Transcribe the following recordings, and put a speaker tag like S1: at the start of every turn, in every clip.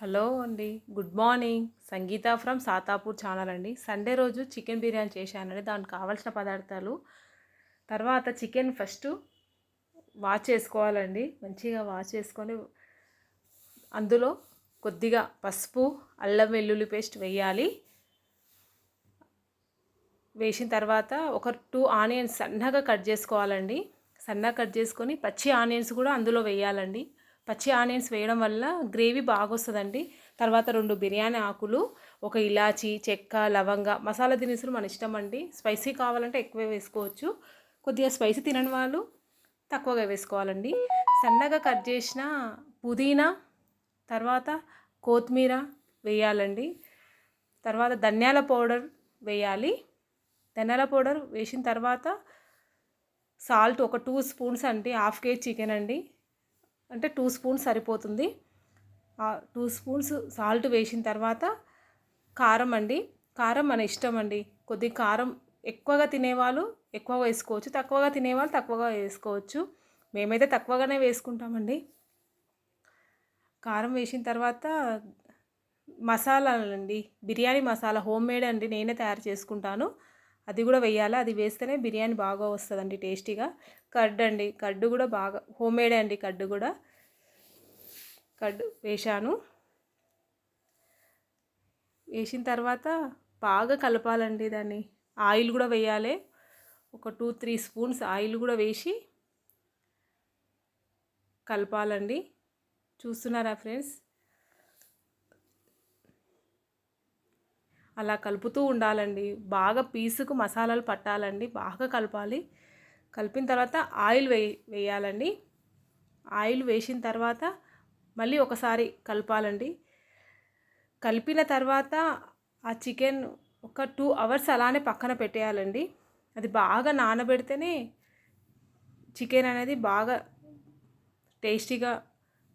S1: Hello అండి. Good morning. Sangeetha from Satapur channel అండి. Sunday రోజు చికెన్ బిర్యానీ చేశానండి. దానికి కావాల్సిన పదార్థాలు తర్వాత చికెన్ ఫస్ట్ వాష్ చేసుకోవాలండి. మంచిగా వాష్ చేసుకొని అందులో కొద్దిగా పసుపు, అల్లం వెల్లుల్లి పేస్ట్ వేయాలి. వేసిన తర్వాత ఒక 2 ఆనియన్స్ సన్నగా కట్ చేసుకోవాలండి. సన్నగా కట్ చేసుకొని పచ్చి ఆనియన్స్ కూడా అందులో వేయాలండి. పచ్చి ఆనియన్స్ వేయడం వల్ల గ్రేవీ బాగా వస్తుందండి. తర్వాత 2 బిర్యానీ ఆకులు, ఒక ఇలాచి, చెక్క, లవంగ, మసాలా దినుసులు మన ఇష్టం అండి. స్పైసీ కావాలంటే ఎక్కువ వేసుకోవచ్చు. కొద్దిగా స్పైసీ తినని వాళ్ళు తక్కువగా వేసుకోవాలండి. సన్నగా కట్ చేసిన పుదీనా, తర్వాత కొత్తిమీర వేయాలండి. తర్వాత ధనియాల పౌడర్ వేయాలి. ధనియాల పౌడర్ వేసిన తర్వాత సాల్ట్ ఒక 2 స్పూన్స్ అండి. హాఫ్ కేజీ చికెన్ అండి, అంటే 2 స్పూన్స్ సరిపోతుంది. 2 స్పూన్స్ సాల్ట్ వేసిన తర్వాత కారం అండి. కారం మన ఇష్టం అండి. కొద్దిగా కారం ఎక్కువగా తినేవాళ్ళు ఎక్కువగా వేసుకోవచ్చు, తక్కువగా తినేవాళ్ళు తక్కువగా వేసుకోవచ్చు. మేమైతే తక్కువగానే వేసుకుంటామండి. కారం వేసిన తర్వాత మసాలాలండి, బిర్యానీ మసాలా హోమ్ మేడ్ అండి, నేనే తయారు చేసుకుంటాను. అది కూడా వేయాలి. అది వేస్తేనే బిర్యానీ బాగా వస్తుందండి, టేస్టీగా. కర్డ్ అండి, కర్డ్ కూడా బాగా హోమ్ మేడ్ అండి. కర్డ్ కూడా కర్డ్ వేశాను. వేసిన తర్వాత బాగా కలపాలండి దాన్ని. ఆయిల్ కూడా వేయాలి. ఒక 2-3 స్పూన్స్ ఆయిల్ కూడా వేసి కలపాలండి. చూస్తున్నారా ఫ్రెండ్స్? అలా కలుపుతూ ఉండాలండి. బాగా పీసుకు మసాలాలు పట్టాలండి. బాగా కలపాలి. కలిపిన తర్వాత ఆయిల్ వేయాలండి. ఆయిల్ వేసిన తర్వాత మళ్ళీ ఒకసారి కలపాలండి. కలిపిన తర్వాత ఆ చికెన్ ఒక 2 అవర్స్ అలానే పక్కన పెట్టేయాలండి. అది బాగా నానబెడితేనే చికెన్ అనేది బాగా టేస్టీగా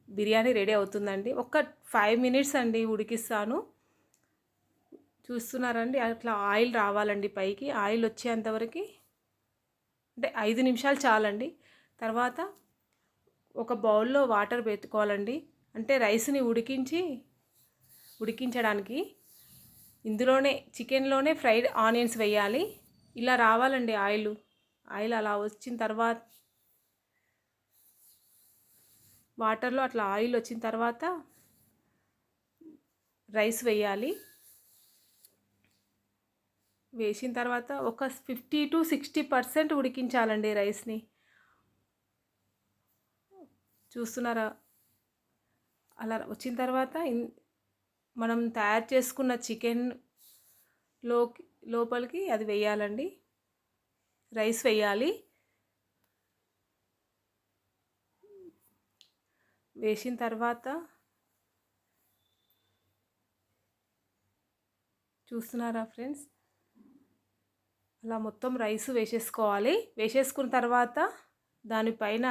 S1: బిర్యానీ రెడీ అవుతుందండి. ఒక 5 మినిట్స్ అండి ఉడికిస్తాను. చూస్తున్నారండి? అట్లా ఆయిల్ రావాలండి పైకి. ఆయిల్ వచ్చేంతవరకు, అంటే 5 నిమిషాలు చాలండి. తర్వాత ఒక బౌల్లో వాటర్ పెట్టుకోవాలండి. అంటే రైస్ని ఉడికించడానికి ఇందులోనే చికెన్లోనే ఫ్రైడ్ ఆనియన్స్ వేయాలి. ఇలా రావాలండి ఆయిల్. అలా వచ్చిన తర్వాత వాటర్లో అట్లా ఆయిల్ వచ్చిన తర్వాత రైస్ వేయాలి. వేసిన తర్వాత ఒక 50-60% ఉడికించాలండి రైస్ని. చూస్తున్నారా? అలా వచ్చిన తర్వాత మనం తయారు చేసుకున్న చికెన్ లోపలికి అది వేయాలండి. రైస్ వేయాలి. వేసిన తర్వాత చూస్తున్నారా ఫ్రెండ్స్? అలా మొత్తం రైస్ వేసేసుకోవాలి. వేసేసుకున్న తర్వాత దానిపైన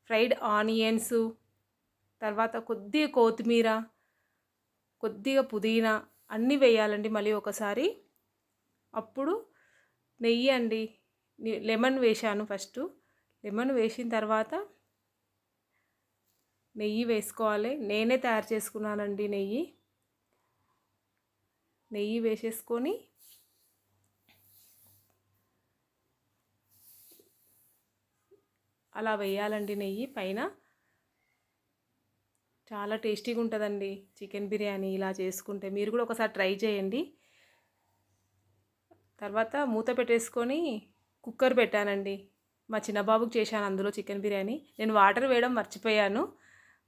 S1: ఫ్రైడ్ ఆనియన్స్, తర్వాత కొద్దిగా కొత్తిమీర, కొద్దిగా పుదీనా అన్నీ వేయాలండి మళ్ళీ ఒకసారి. అప్పుడు నెయ్యి అండి, లెమన్ వేశాను ఫస్ట్. లెమన్ వేసిన తర్వాత నెయ్యి వేసుకోవాలి. నేనే తయారు చేసుకున్నానండి నెయ్యి. నెయ్యి వేసేసుకొని అలా వేయాలండి నెయ్యి పైన. చాలా టేస్టీగా ఉంటుందండి చికెన్ బిర్యానీ ఇలా చేసుకుంటే. మీరు కూడా ఒకసారి ట్రై చేయండి. తర్వాత మూత పెట్టేసుకొని కుక్కర్ పెట్టానండి. మా చిన్నబాబుకి చేశాను అందులో చికెన్ బిర్యానీ. నేను వాటర్ వేయడం మర్చిపోయాను.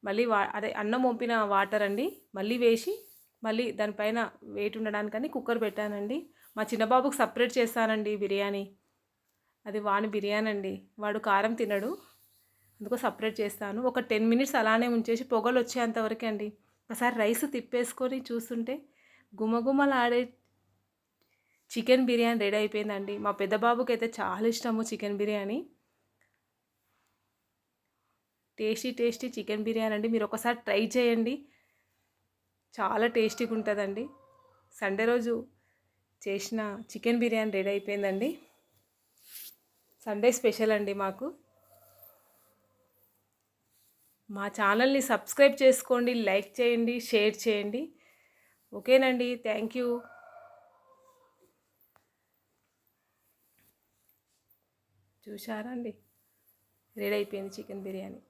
S1: మళ్ళీ అదే అన్నం వంపిన వాటర్ అండి మళ్ళీ వేసి మళ్ళీ దానిపైన వెయిట్ ఉండడానికని కుక్కర్ పెట్టానండి. మా చిన్నబాబుకి సపరేట్ చేస్తానండి బిర్యానీ. అది వాని బిర్యానీ అండి, వాడు కారం తినడు, అందుకో సపరేట్ చేస్తాను. ఒక 10 మినిట్స్ అలానే ఉంచేసి పొగలు వచ్చేంతవరకు అండి. ఒకసారి రైస్ తిప్పేసుకొని చూస్తుంటే గుమగుమలాడే చికెన్ బిర్యానీ రెడీ అయిపోయిందండి. మా పెద్ద బాబుకి అయితే చాలా ఇష్టము chicken biryani. Tasty chicken biryani అండి. మీరు ఒకసారి ట్రై చేయండి. చాలా టేస్టీగా ఉంటుందండి. సండే రోజు చేసిన చికెన్ బిర్యానీ రెడీ అయిపోయిందండి. సండే స్పెషల్ అండి మాకు. మా ఛానల్ని సబ్స్క్రైబ్ చేసుకోండి, లైక్ చేయండి, షేర్ చేయండి. ఓకేనండి. Thank you. చూశారా అండి, రెడీ అయిపోయింది చికెన్ బిర్యానీ.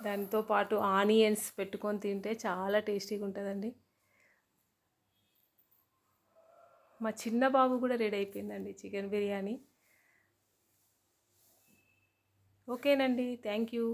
S1: దాంతో పాటు ఆనియన్స్ పెట్టుకొని తింటే చాలా టేస్టీగా ఉంటుందండి. మా చిన్న బాబు కూడా రెడీ అయిపోయిందండి చికెన్ బిర్యానీ. ఓకేనండి. Thank you.